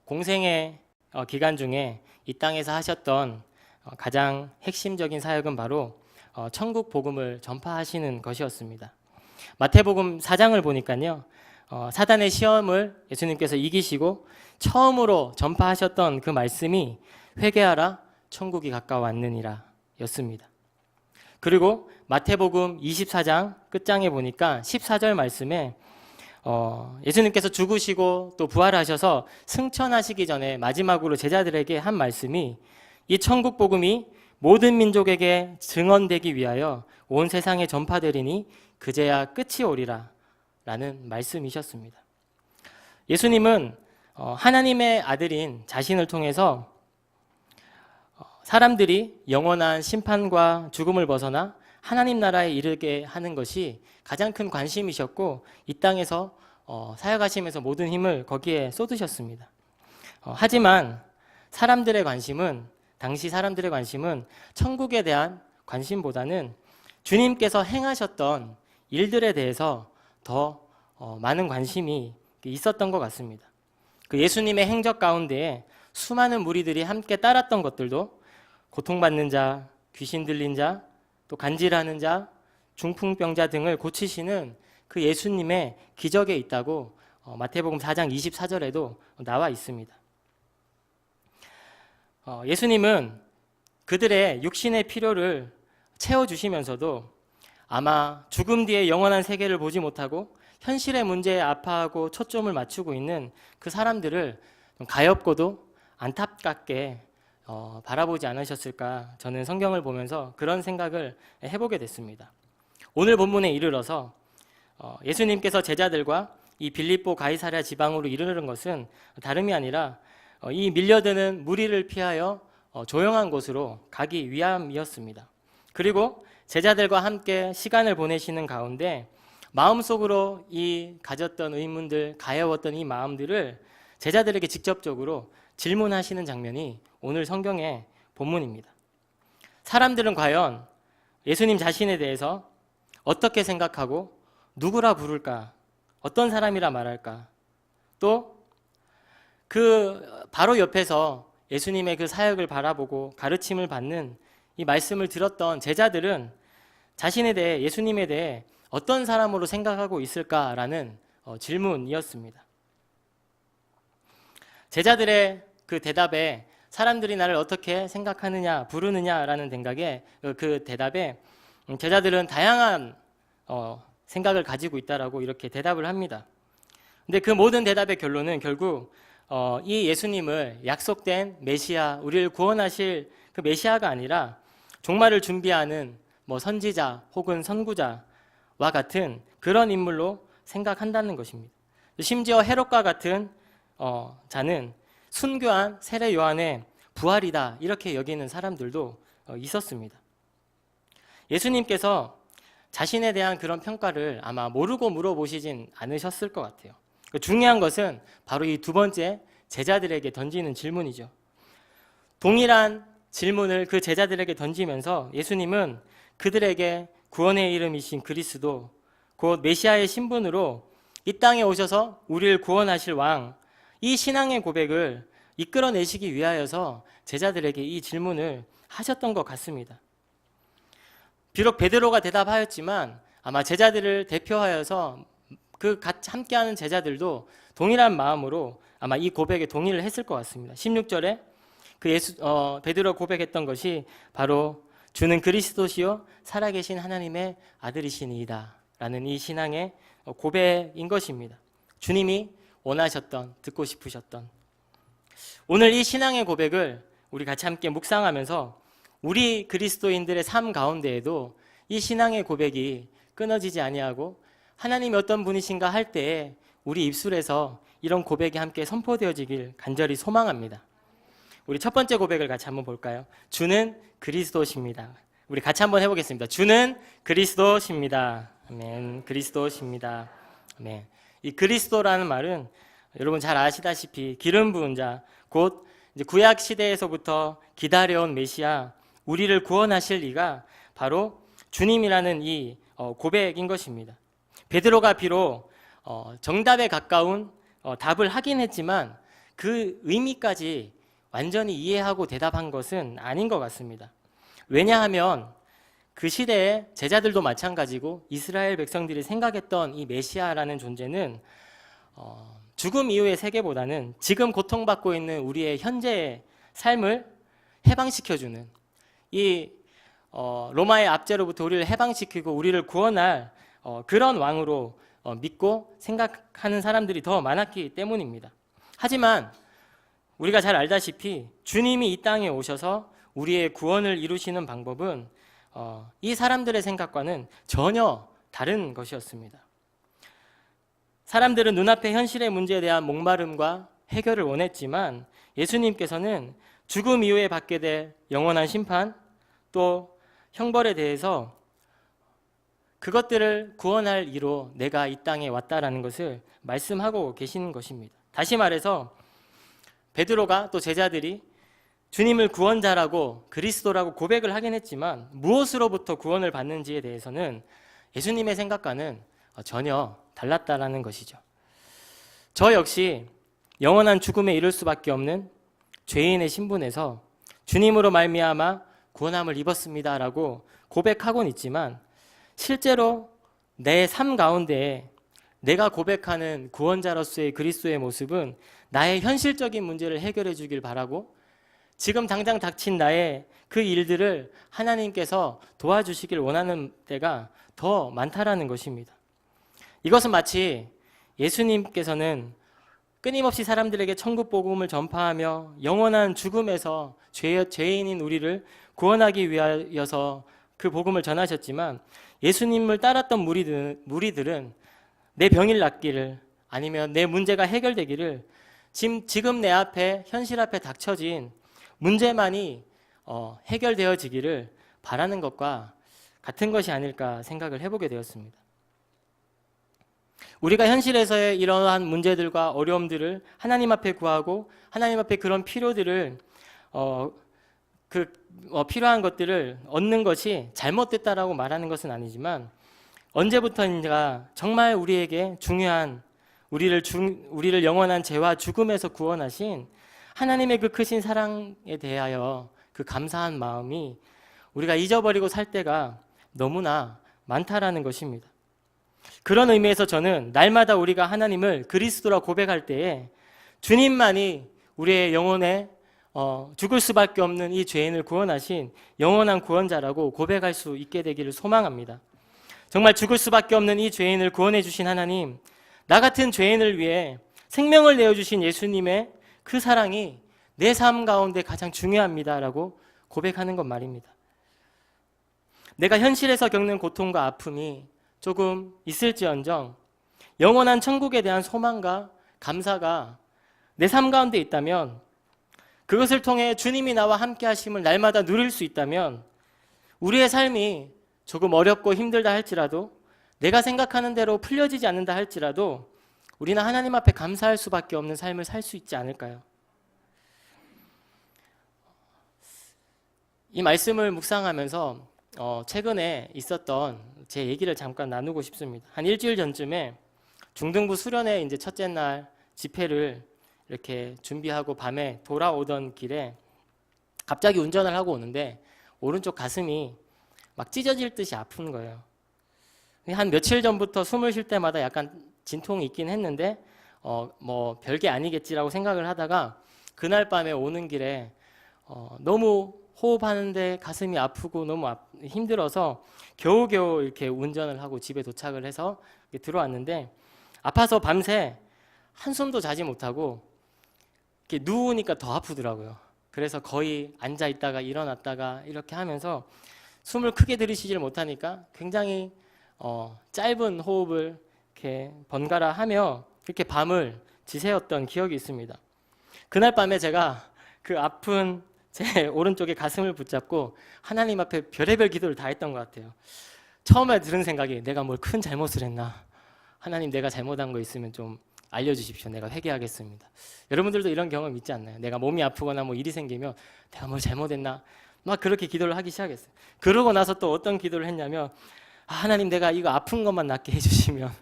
공생의 기간 중에 이 땅에서 하셨던 가장 핵심적인 사역은 바로 천국 복음을 전파하시는 것이었습니다. 마태복음 4장을 보니까요, 사단의 시험을 예수님께서 이기시고 처음으로 전파하셨던 그 말씀이 회개하라 천국이 가까워왔느니라 였습니다. 그리고 마태복음 24장 끝장에 보니까 14절 말씀에 예수님께서 죽으시고 또 부활하셔서 승천하시기 전에 마지막으로 제자들에게 한 말씀이 이 천국 복음이 모든 민족에게 증언되기 위하여 온 세상에 전파되리니 그제야 끝이 오리라 라는 말씀이셨습니다. 예수님은 하나님의 아들인 자신을 통해서 사람들이 영원한 심판과 죽음을 벗어나 하나님 나라에 이르게 하는 것이 가장 큰 관심이셨고 이 땅에서 사역하시면서 모든 힘을 거기에 쏟으셨습니다. 하지만 당시 사람들의 관심은 천국에 대한 관심보다는 주님께서 행하셨던 일들에 대해서 더 많은 관심이 있었던 것 같습니다. 그 예수님의 행적 가운데에 수많은 무리들이 함께 따랐던 것들도 고통받는 자, 귀신 들린 자, 또 간질하는 자, 중풍병자 등을 고치시는 그 예수님의 기적에 있다고 마태복음 4장 24절에도 나와 있습니다. 예수님은 그들의 육신의 필요를 채워주시면서도 아마 죽음 뒤에 영원한 세계를 보지 못하고 현실의 문제에 아파하고 초점을 맞추고 있는 그 사람들을 가엾고도 안타깝게 바라보지 않으셨을까, 저는 성경을 보면서 그런 생각을 해보게 됐습니다. 오늘 본문에 이르러서 예수님께서 제자들과 이 빌립보 가이사랴 지방으로 이르는 것은 다름이 아니라 이 밀려드는 무리를 피하여 조용한 곳으로 가기 위함이었습니다. 그리고 제자들과 함께 시간을 보내시는 가운데 마음속으로 이 가졌던 의문들, 가여웠던 이 마음들을 제자들에게 직접적으로 질문하시는 장면이 오늘 성경의 본문입니다. 사람들은 과연 예수님 자신에 대해서 어떻게 생각하고 누구라 부를까? 어떤 사람이라 말할까? 또 그 바로 옆에서 예수님의 그 사역을 바라보고 가르침을 받는 이 말씀을 들었던 제자들은 자신에 대해, 예수님에 대해 어떤 사람으로 생각하고 있을까라는 질문이었습니다. 제자들의 그 대답에 사람들이 나를 어떻게 생각하느냐, 부르느냐라는 그 대답에 제자들은 다양한 생각을 가지고 있다라고 이렇게 대답을 합니다. 근데 그 모든 대답의 결론은 결국 이 예수님을 약속된 메시아, 우리를 구원하실 그 메시아가 아니라 종말을 준비하는 선지자 혹은 선구자와 같은 그런 인물로 생각한다는 것입니다. 심지어 헤롯과 같은 자는 순교한 세례 요한의 부활이다 이렇게 여기는 사람들도 있었습니다. 예수님께서 자신에 대한 그런 평가를 아마 모르고 물어보시진 않으셨을 것 같아요. 중요한 것은 바로 이 두 번째 제자들에게 던지는 질문이죠. 동일한 질문을 그 제자들에게 던지면서 예수님은 그들에게 구원의 이름이신 그리스도, 곧 메시아의 신분으로 이 땅에 오셔서 우리를 구원하실 왕, 이 신앙의 고백을 이끌어내시기 위하여서 제자들에게 이 질문을 하셨던 것 같습니다. 비록 베드로가 대답하였지만 아마 제자들을 대표하여서 그 같이 함께하는 제자들도 동일한 마음으로 아마 이 고백에 동의를 했을 것 같습니다. 16절에 베드로 고백했던 것이 바로 주는 그리스도시요 살아계신 하나님의 아들이시니이다 라는 이 신앙의 고백인 것입니다. 주님이 원하셨던, 듣고 싶으셨던. 오늘 이 신앙의 고백을 우리 같이 함께 묵상하면서 우리 그리스도인들의 삶 가운데에도 이 신앙의 고백이 끊어지지 아니하고 하나님이 어떤 분이신가 할 때에 우리 입술에서 이런 고백이 함께 선포되어지길 간절히 소망합니다. 우리 첫 번째 고백을 같이 한번 볼까요? 주는 그리스도십니다. 우리 같이 한번 해보겠습니다. 주는 그리스도십니다. 아멘. 그리스도십니다. 아멘. 이 그리스도라는 말은 여러분 잘 아시다시피 기름 부은 자, 곧 이제 구약 시대에서부터 기다려온 메시아, 우리를 구원하실 이가 바로 주님이라는 이 고백인 것입니다. 베드로가 비록 정답에 가까운 답을 하긴 했지만 그 의미까지 완전히 이해하고 대답한 것은 아닌 것 같습니다. 왜냐하면 그 시대의 제자들도 마찬가지고 이스라엘 백성들이 생각했던 이 메시아라는 존재는 죽음 이후의 세계보다는 지금 고통받고 있는 우리의 현재의 삶을 해방시켜주는 이 로마의 압제로부터 우리를 해방시키고 우리를 구원할 그런 왕으로 믿고 생각하는 사람들이 더 많았기 때문입니다. 하지만 우리가 잘 알다시피 주님이 이 땅에 오셔서 우리의 구원을 이루시는 방법은 이 사람들의 생각과는 전혀 다른 것이었습니다. 사람들은 눈앞의 현실의 문제에 대한 목마름과 해결을 원했지만 예수님께서는 죽음 이후에 받게 될 영원한 심판 또 형벌에 대해서 그것들을 구원할 이로 내가 이 땅에 왔다라는 것을 말씀하고 계시는 것입니다. 다시 말해서 베드로가 또 제자들이 주님을 구원자라고 그리스도라고 고백을 하긴 했지만 무엇으로부터 구원을 받는지에 대해서는 예수님의 생각과는 전혀 달랐다라는 것이죠. 저 역시 영원한 죽음에 이를 수밖에 없는 죄인의 신분에서 주님으로 말미암아 구원함을 입었습니다라고 고백하곤 있지만 실제로 내 삶 가운데 내가 고백하는 구원자로서의 그리스도의 모습은 나의 현실적인 문제를 해결해 주길 바라고 지금 당장 닥친 나의 그 일들을 하나님께서 도와주시길 원하는 때가 더 많다라는 것입니다. 이것은 마치 예수님께서는 끊임없이 사람들에게 천국 복음을 전파하며 영원한 죽음에서 죄인인 우리를 구원하기 위하여서 그 복음을 전하셨지만 예수님을 따랐던 무리들은 내 병이 낫기를 아니면 내 문제가 해결되기를 지금 내 앞에 현실 앞에 닥쳐진 문제만이 해결되어지기를 바라는 것과 같은 것이 아닐까 생각을 해보게 되었습니다. 우리가 현실에서의 이러한 문제들과 어려움들을 하나님 앞에 구하고 하나님 앞에 그런 필요들을 필요한 것들을 얻는 것이 잘못됐다라고 말하는 것은 아니지만 언제부터인가 정말 우리에게 중요한 우리를 영원한 죄와 죽음에서 구원하신 하나님의 그 크신 사랑에 대하여 그 감사한 마음이 우리가 잊어버리고 살 때가 너무나 많다라는 것입니다. 그런 의미에서 저는 날마다 우리가 하나님을 그리스도라 고백할 때에 주님만이 우리의 영혼에 죽을 수밖에 없는 이 죄인을 구원하신 영원한 구원자라고 고백할 수 있게 되기를 소망합니다. 정말 죽을 수밖에 없는 이 죄인을 구원해 주신 하나님, 나 같은 죄인을 위해 생명을 내어주신 예수님의 그 사랑이 내 삶 가운데 가장 중요합니다라고 고백하는 것 말입니다. 내가 현실에서 겪는 고통과 아픔이 조금 있을지언정 영원한 천국에 대한 소망과 감사가 내 삶 가운데 있다면 그것을 통해 주님이 나와 함께 하심을 날마다 누릴 수 있다면 우리의 삶이 조금 어렵고 힘들다 할지라도 내가 생각하는 대로 풀려지지 않는다 할지라도 우리는 하나님 앞에 감사할 수밖에 없는 삶을 살 수 있지 않을까요? 이 말씀을 묵상하면서 최근에 있었던 제 얘기를 잠깐 나누고 싶습니다. 한 일주일 전쯤에 중등부 수련회 이제 첫째 날 집회를 이렇게 준비하고 밤에 돌아오던 길에 갑자기 운전을 하고 오는데 오른쪽 가슴이 막 찢어질 듯이 아픈 거예요. 한 며칠 전부터 숨을 쉴 때마다 약간 진통이 있긴 했는데 뭐 별게 아니겠지라고 생각을 하다가 그날 밤에 오는 길에 너무 호흡하는데 가슴이 아프고 너무 힘들어서 겨우겨우 이렇게 운전을 하고 집에 도착을 해서 들어왔는데 아파서 밤새 한숨도 자지 못하고 이렇게 누우니까 더 아프더라고요. 그래서 거의 앉아 있다가 일어났다가 이렇게 하면서 숨을 크게 들이쉬지를 못하니까 굉장히 짧은 호흡을 이렇게 번갈아 하며 이렇게 밤을 지새웠던 기억이 있습니다. 그날 밤에 제가 그 아픈 제 오른쪽에 가슴을 붙잡고 하나님 앞에 별의별 기도를 다 했던 것 같아요. 처음에 들은 생각이 내가 뭘 큰 잘못을 했나? 하나님 내가 잘못한 거 있으면 좀 알려주십시오. 내가 회개하겠습니다. 여러분들도 이런 경험 있지 않나요? 내가 몸이 아프거나 뭐 일이 생기면 내가 뭘 잘못했나? 막 그렇게 기도를 하기 시작했어요. 그러고 나서 또 어떤 기도를 했냐면 하나님 내가 이거 아픈 것만 낫게 해주시면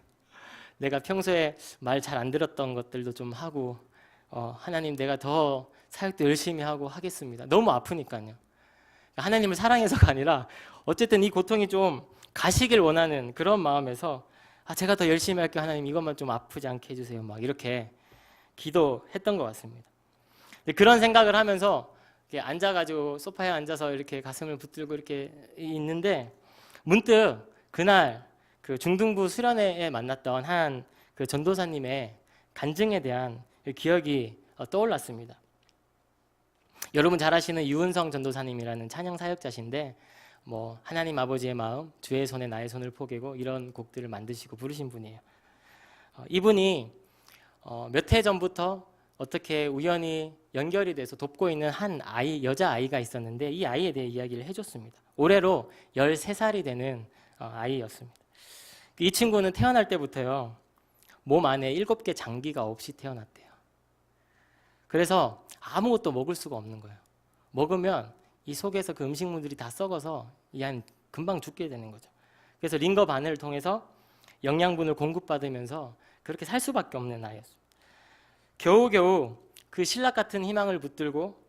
내가 평소에 말 잘 안 들었던 것들도 좀 하고 하나님 내가 더 사역도 열심히 하고 하겠습니다. 너무 아프니까요. 하나님을 사랑해서가 아니라 어쨌든 이 고통이 좀 가시길 원하는 그런 마음에서 제가 더 열심히 할게요. 하나님 이것만 좀 아프지 않게 해주세요. 막 이렇게 기도했던 것 같습니다. 그런 생각을 하면서 이렇게 앉아가지고 소파에 앉아서 이렇게 가슴을 붙들고 이렇게 있는데 문득 그날 그 중등부 수련회에 만났던 한 그 전도사님의 간증에 대한 기억이 떠올랐습니다. 여러분 잘 아시는 유은성 전도사님이라는 찬양 사역자신데 뭐 하나님 아버지의 마음, 주의 손에 나의 손을 포개고 이런 곡들을 만드시고 부르신 분이에요. 이분이 몇 해 전부터 어떻게 우연히 연결이 돼서 돕고 있는 한 아이, 여자아이가 있었는데 이 아이에 대해 이야기를 해줬습니다. 올해로 13살이 되는 아이였습니다. 이 친구는 태어날 때부터요 몸 안에 7개 장기가 없이 태어났대요. 그래서 아무것도 먹을 수가 없는 거예요. 먹으면 이 속에서 그 음식물들이 다 썩어서 이 안 금방 죽게 되는 거죠. 그래서 링거 바늘을 통해서 영양분을 공급받으면서 그렇게 살 수밖에 없는 아이였어요. 겨우겨우 그 신락 같은 희망을 붙들고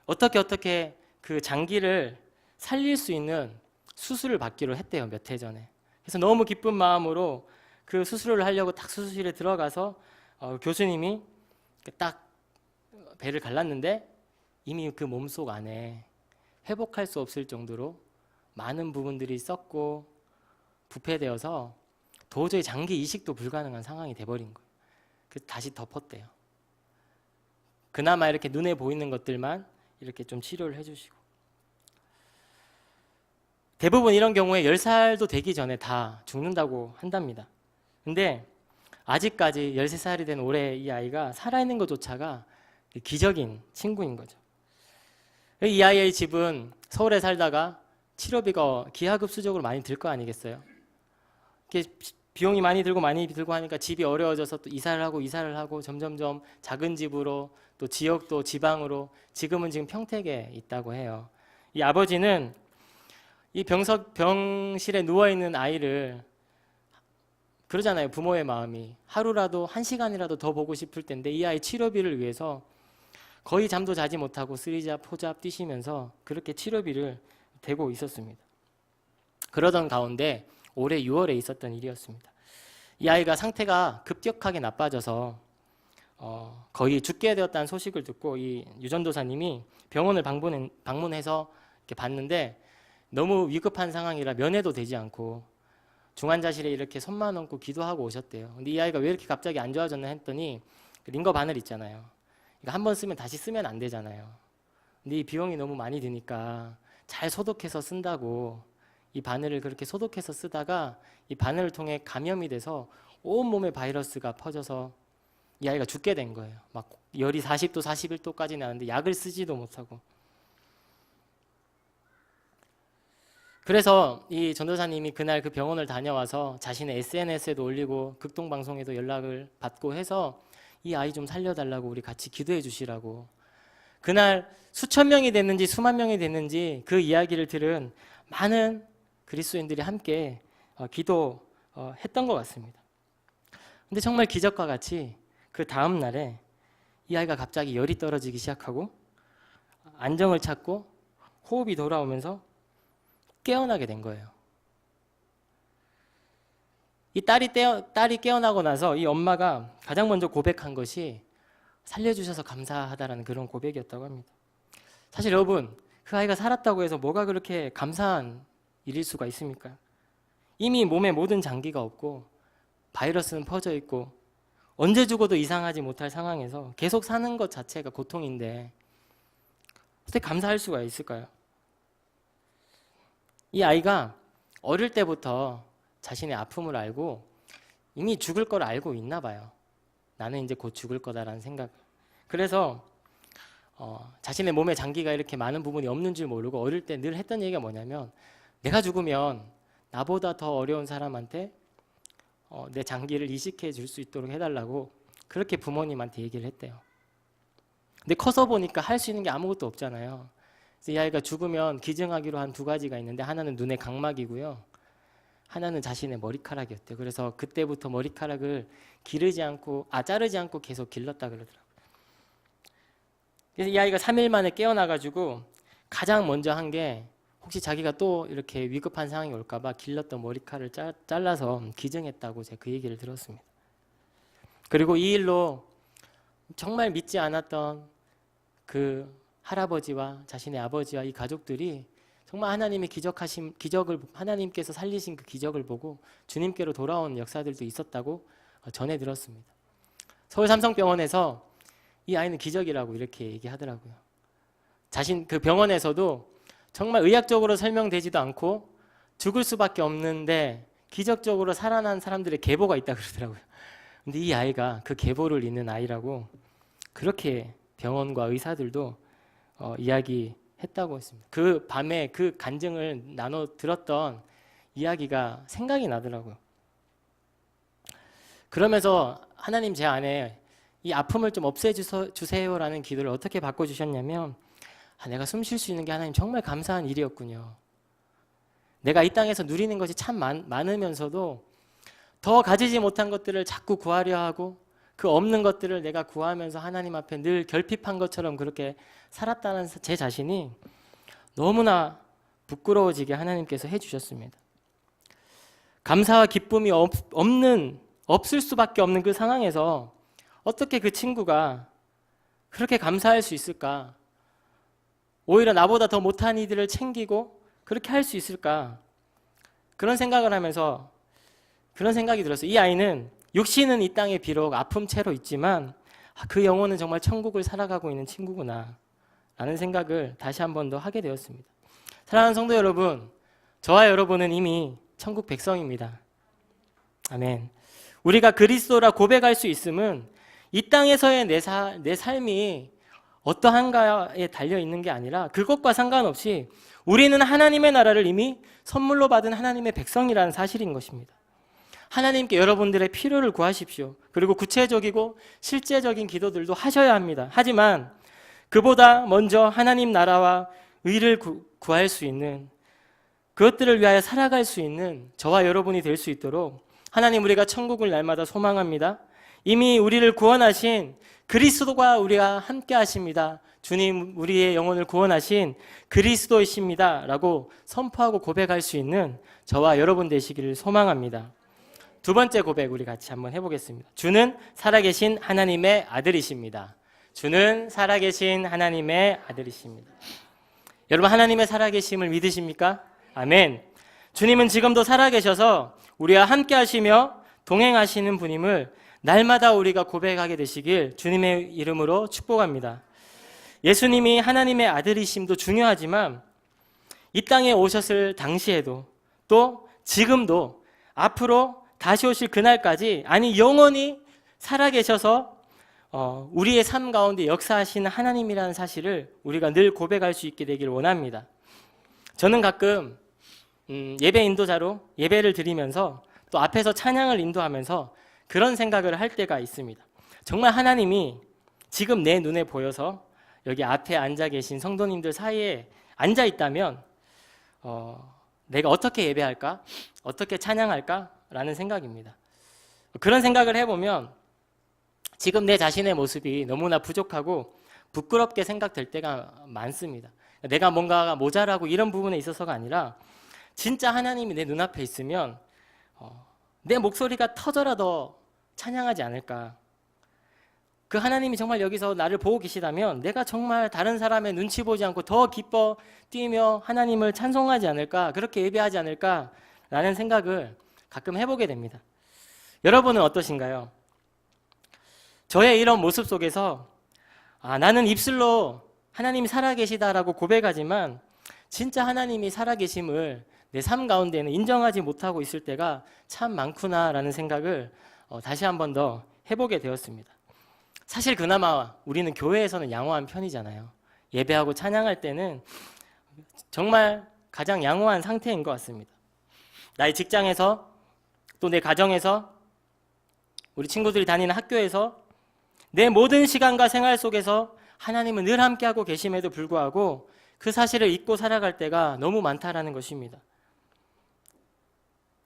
어떻게 그 장기를 살릴 수 있는 수술을 받기로 했대요. 몇 해 전에. 그래서 너무 기쁜 마음으로 그 수술을 하려고 딱 수술실에 들어가서 교수님이 딱 배를 갈랐는데 이미 그 몸속 안에 회복할 수 없을 정도로 많은 부분들이 썩고 부패되어서 도저히 장기 이식도 불가능한 상황이 돼버린 거예요. 그래서 다시 덮었대요. 그나마 이렇게 눈에 보이는 것들만 이렇게 좀 치료를 해주시고 대부분 이런 경우에 10살도 되기 전에 다 죽는다고 한답니다. 근데 아직까지 13살이 된 올해 이 아이가 살아있는 것조차가 기적인 친구인 거죠. 이 아이의 집은 서울에 살다가 치료비가 기하급수적으로 많이 들 거 아니겠어요? 이렇게 비용이 많이 들고 하니까 집이 어려워져서 또 이사를 하고 점점점 작은 집으로 또 지역도 지방으로 지금은 지금 평택에 있다고 해요. 이 아버지는 이 병실에 누워있는 아이를 그러잖아요. 부모의 마음이 하루라도 1시간이라도 더 보고 싶을 텐데 이 아이 치료비를 위해서 거의 잠도 자지 못하고 쓰리잡 포잡 뛰시면서 그렇게 치료비를 대고 있었습니다. 그러던 가운데 올해 6월에 있었던 일이었습니다. 이 아이가 상태가 급격하게 나빠져서 거의 죽게 되었다는 소식을 듣고 이 유전도사님이 병원을 방문해서 이렇게 봤는데 너무 위급한 상황이라 면회도 되지 않고 중환자실에 이렇게 손만 얹고 기도하고 오셨대요. 근데 이 아이가 왜 이렇게 갑자기 안 좋아졌나 했더니 링거 바늘 있잖아요. 이거 한 번 쓰면 다시 쓰면 안 되잖아요. 근데 이 비용이 너무 많이 드니까 잘 소독해서 쓴다고 이 바늘을 그렇게 소독해서 쓰다가 이 바늘을 통해 감염이 돼서 온몸에 바이러스가 퍼져서 이 아이가 죽게 된 거예요. 막 열이 40도, 41도까지 나는데 약을 쓰지도 못하고. 그래서 이 전도사님이 그날 그 병원을 다녀와서 자신의 SNS에도 올리고 극동방송에도 연락을 받고 해서 이 아이 좀 살려달라고 우리 같이 기도해 주시라고. 그날 수천 명이 됐는지 수만 명이 됐는지 그 이야기를 들은 많은 그리스도인들이 함께 기도했던 것 같습니다. 근데 정말 기적과 같이 그 다음 날에 이 아이가 갑자기 열이 떨어지기 시작하고 안정을 찾고 호흡이 돌아오면서 깨어나게 된 거예요. 이 딸이 깨어나고 나서 이 엄마가 가장 먼저 고백한 것이 살려주셔서 감사하다라는 그런 고백이었다고 합니다. 사실 여러분, 그 아이가 살았다고 해서 뭐가 그렇게 감사한 일일 수가 있습니까? 이미 몸에 모든 장기가 없고 바이러스는 퍼져 있고 언제 죽어도 이상하지 못할 상황에서 계속 사는 것 자체가 고통인데 어떻게 감사할 수가 있을까요? 이 아이가 어릴 때부터 자신의 아픔을 알고 이미 죽을 걸 알고 있나 봐요. 나는 이제 곧 죽을 거다라는 생각. 그래서 자신의 몸에 장기가 이렇게 많은 부분이 없는 줄 모르고 어릴 때 늘 했던 얘기가 뭐냐면 내가 죽으면 나보다 더 어려운 사람한테 내 장기를 이식해 줄 수 있도록 해달라고 그렇게 부모님한테 얘기를 했대요. 근데 커서 보니까 할 수 있는 게 아무것도 없잖아요. 그래서 이 아이가 죽으면 기증하기로 한 2가지가 있는데 하나는 눈의 각막이고요. 하나는 자신의 머리카락이었대요. 그래서 그때부터 머리카락을 자르지 않고 계속 길렀다 그러더라고요. 그래서 이 아이가 3일 만에 깨어나가지고 가장 먼저 한 게 혹시 자기가 또 이렇게 위급한 상황이 올까봐 길렀던 머리카락을 잘라서 기증했다고 제가 그 얘기를 들었습니다. 그리고 이 일로 정말 믿지 않았던 그 할아버지와 자신의 아버지와 이 가족들이 정말 하나님의 기적을 하나님께서 살리신 그 기적을 보고 주님께로 돌아온 역사들도 있었다고 전해 들었습니다. 서울 삼성병원에서 이 아이는 기적이라고 이렇게 얘기하더라고요. 자신 그 병원에서도 정말 의학적으로 설명되지도 않고 죽을 수밖에 없는데 기적적으로 살아난 사람들의 계보가 있다 그러더라고요. 근데 이 아이가 그 계보를 잇는 아이라고 그렇게 병원과 의사들도 이야기했다고 했습니다. 그 밤에 그 간증을 나눠 들었던 이야기가 생각이 나더라고요. 그러면서 하나님 제 안에 이 아픔을 좀 없애주세요라는 기도를 어떻게 바꿔주셨냐면 내가 숨 쉴 수 있는 게 하나님 정말 감사한 일이었군요. 내가 이 땅에서 누리는 것이 참 많으면서도 더 가지지 못한 것들을 자꾸 구하려 하고 그 없는 것들을 내가 구하면서 하나님 앞에 늘 결핍한 것처럼 그렇게 살았다는 제 자신이 너무나 부끄러워지게 하나님께서 해주셨습니다. 감사와 기쁨이 없을 수밖에 없는 그 상황에서 어떻게 그 친구가 그렇게 감사할 수 있을까? 오히려 나보다 더 못한 이들을 챙기고 그렇게 할 수 있을까? 그런 생각을 하면서 그런 생각이 들었어요. 이 아이는 육신은 이 땅에 비록 아픔채로 있지만 그 영혼은 정말 천국을 살아가고 있는 친구구나 라는 생각을 다시 한 번 더 하게 되었습니다. 사랑하는 성도 여러분, 저와 여러분은 이미 천국 백성입니다. 아멘. 우리가 그리스도라 고백할 수 있음은 이 땅에서의 내 삶이 어떠한가에 달려있는 게 아니라 그것과 상관없이 우리는 하나님의 나라를 이미 선물로 받은 하나님의 백성이라는 사실인 것입니다. 하나님께 여러분들의 필요를 구하십시오. 그리고 구체적이고 실제적인 기도들도 하셔야 합니다. 하지만 그보다 먼저 하나님 나라와 의를 구할 수 있는 그것들을 위하여 살아갈 수 있는 저와 여러분이 될 수 있도록 하나님 우리가 천국을 날마다 소망합니다. 이미 우리를 구원하신 그리스도가 우리가 함께 하십니다. 주님 우리의 영혼을 구원하신 그리스도이십니다 라고 선포하고 고백할 수 있는 저와 여러분 되시기를 소망합니다. 두 번째 고백 우리 같이 한번 해보겠습니다. 주는 살아계신 하나님의 아들이십니다. 주는 살아계신 하나님의 아들이십니다. 여러분 하나님의 살아계심을 믿으십니까? 아멘. 주님은 지금도 살아계셔서 우리와 함께 하시며 동행하시는 분임을 날마다 우리가 고백하게 되시길 주님의 이름으로 축복합니다. 예수님이 하나님의 아들이심도 중요하지만 이 땅에 오셨을 당시에도 또 지금도 앞으로 다시 오실 그날까지 아니 영원히 살아계셔서 우리의 삶 가운데 역사하시는 하나님이라는 사실을 우리가 늘 고백할 수 있게 되길 원합니다. 저는 가끔 예배 인도자로 예배를 드리면서 또 앞에서 찬양을 인도하면서 그런 생각을 할 때가 있습니다. 정말 하나님이 지금 내 눈에 보여서 여기 앞에 앉아 계신 성도님들 사이에 앉아 있다면 내가 어떻게 예배할까? 어떻게 찬양할까? 라는 생각입니다. 그런 생각을 해보면 지금 내 자신의 모습이 너무나 부족하고 부끄럽게 생각될 때가 많습니다. 내가 뭔가가 모자라고 이런 부분에 있어서가 아니라 진짜 하나님이 내 눈앞에 있으면 내 목소리가 터져라도 찬양하지 않을까. 그 하나님이 정말 여기서 나를 보고 계시다면 내가 정말 다른 사람의 눈치 보지 않고 더 기뻐 뛰며 하나님을 찬송하지 않을까, 그렇게 예배하지 않을까 라는 생각을 가끔 해보게 됩니다. 여러분은 어떠신가요? 저의 이런 모습 속에서 나는 입술로 하나님이 살아계시다라고 고백하지만 진짜 하나님이 살아계심을 내 삶 가운데는 인정하지 못하고 있을 때가 참 많구나라는 생각을 다시 한 번 더 해보게 되었습니다. 사실 그나마 우리는 교회에서는 양호한 편이잖아요. 예배하고 찬양할 때는 정말 가장 양호한 상태인 것 같습니다. 나의 직장에서 또 내 가정에서 우리 친구들이 다니는 학교에서 내 모든 시간과 생활 속에서 하나님은 늘 함께하고 계심에도 불구하고 그 사실을 잊고 살아갈 때가 너무 많다라는 것입니다.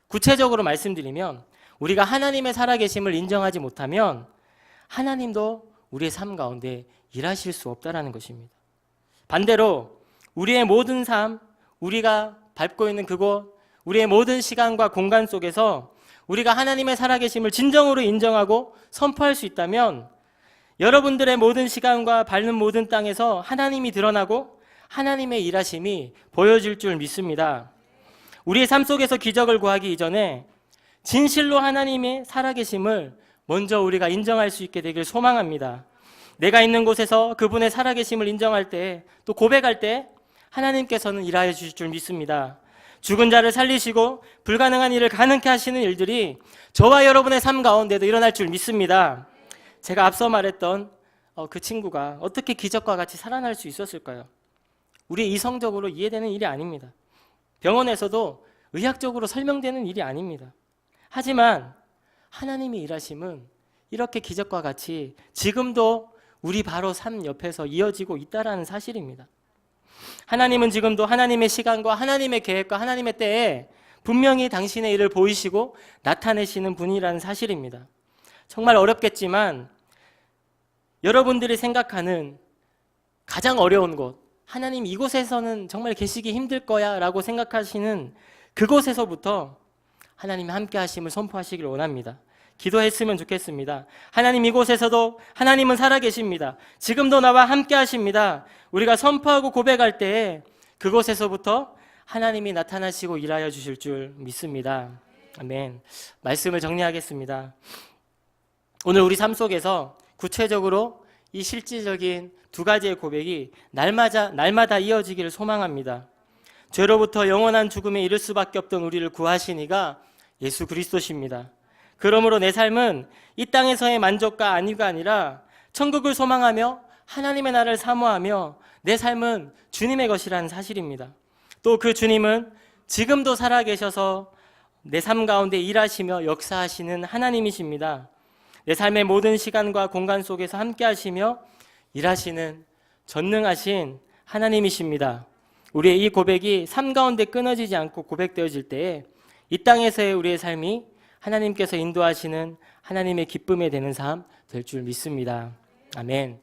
구체적으로 말씀드리면 우리가 하나님의 살아계심을 인정하지 못하면 하나님도 우리의 삶 가운데 일하실 수 없다라는 것입니다. 반대로 우리의 모든 삶, 우리가 밟고 있는 그곳, 우리의 모든 시간과 공간 속에서 우리가 하나님의 살아계심을 진정으로 인정하고 선포할 수 있다면 여러분들의 모든 시간과 밟는 모든 땅에서 하나님이 드러나고 하나님의 일하심이 보여질 줄 믿습니다. 우리의 삶 속에서 기적을 구하기 이전에 진실로 하나님의 살아계심을 먼저 우리가 인정할 수 있게 되길 소망합니다. 내가 있는 곳에서 그분의 살아계심을 인정할 때, 또 고백할 때 하나님께서는 일하여 주실 줄 믿습니다. 죽은 자를 살리시고 불가능한 일을 가능케 하시는 일들이 저와 여러분의 삶 가운데도 일어날 줄 믿습니다. 제가 앞서 말했던 그 친구가 어떻게 기적과 같이 살아날 수 있었을까요? 우리 이성적으로 이해되는 일이 아닙니다. 병원에서도 의학적으로 설명되는 일이 아닙니다. 하지만 하나님의 일하심은 이렇게 기적과 같이 지금도 우리 바로 삶 옆에서 이어지고 있다는 사실입니다. 하나님은 지금도 하나님의 시간과 하나님의 계획과 하나님의 때에 분명히 당신의 일을 보이시고 나타내시는 분이라는 사실입니다. 정말 어렵겠지만 여러분들이 생각하는 가장 어려운 곳, 하나님 이곳에서는 정말 계시기 힘들 거야 라고 생각하시는 그곳에서부터 하나님의 함께 하심을 선포하시길 원합니다. 기도했으면 좋겠습니다. 하나님 이곳에서도 하나님은 살아계십니다. 지금도 나와 함께 하십니다. 우리가 선포하고 고백할 때에 그곳에서부터 하나님이 나타나시고 일하여 주실 줄 믿습니다. 아멘. 말씀을 정리하겠습니다. 오늘 우리 삶 속에서 구체적으로 이 실질적인 두 가지의 고백이 날마다 이어지기를 소망합니다. 죄로부터 영원한 죽음에 이를 수밖에 없던 우리를 구하신 이가 예수 그리스도십니다. 그러므로 내 삶은 이 땅에서의 만족과 안위가 아니라 천국을 소망하며 하나님의 나라를 사모하며 내 삶은 주님의 것이라는 사실입니다. 또 그 주님은 지금도 살아계셔서 내 삶 가운데 일하시며 역사하시는 하나님이십니다. 내 삶의 모든 시간과 공간 속에서 함께 하시며 일하시는 전능하신 하나님이십니다. 우리의 이 고백이 삶 가운데 끊어지지 않고 고백되어질 때에 이 땅에서의 우리의 삶이 하나님께서 인도하시는 하나님의 기쁨에 되는 삶 될 줄 믿습니다. 아멘.